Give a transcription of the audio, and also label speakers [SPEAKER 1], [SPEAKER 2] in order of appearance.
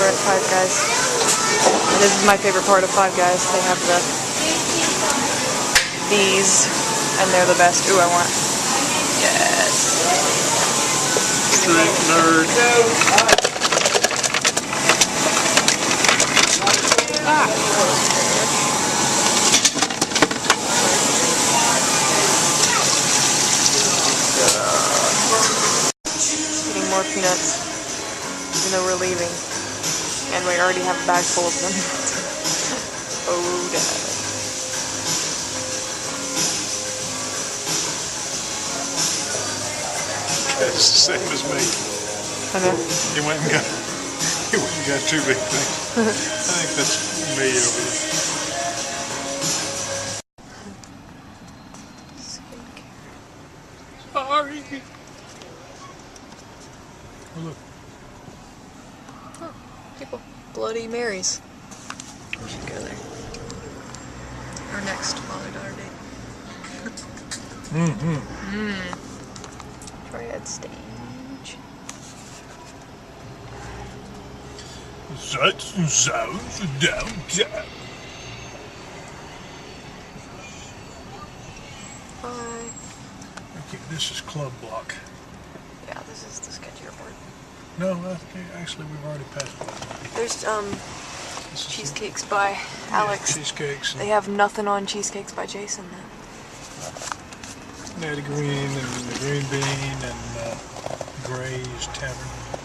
[SPEAKER 1] We're at Five Guys. And this is my favorite part of Five Guys. They have these, and they're the best. Ooh, I want. Yes.
[SPEAKER 2] Street nerd.
[SPEAKER 1] Eating more peanuts, even though we're leaving. And we already have a bag full of them. Oh, Dad.
[SPEAKER 2] That's the same as me.
[SPEAKER 1] I know.
[SPEAKER 2] He went and got two big things. I think that's me over here. Sorry. Oh, look.
[SPEAKER 1] Oh, people. Bloody Marys. We should go there. Our next father-daughter date. Triad stage.
[SPEAKER 2] Sights and sounds downtown.
[SPEAKER 1] Bye.
[SPEAKER 2] Okay, this is Club Block.
[SPEAKER 1] Yeah, this is the sketch airport.
[SPEAKER 2] No, actually we've already passed that.
[SPEAKER 1] There's cheesecakes by Alex.
[SPEAKER 2] Yeah, cheesecakes.
[SPEAKER 1] They have nothing on cheesecakes by Jason though.
[SPEAKER 2] Natty Green and the Green Bean and Gray's Tavern.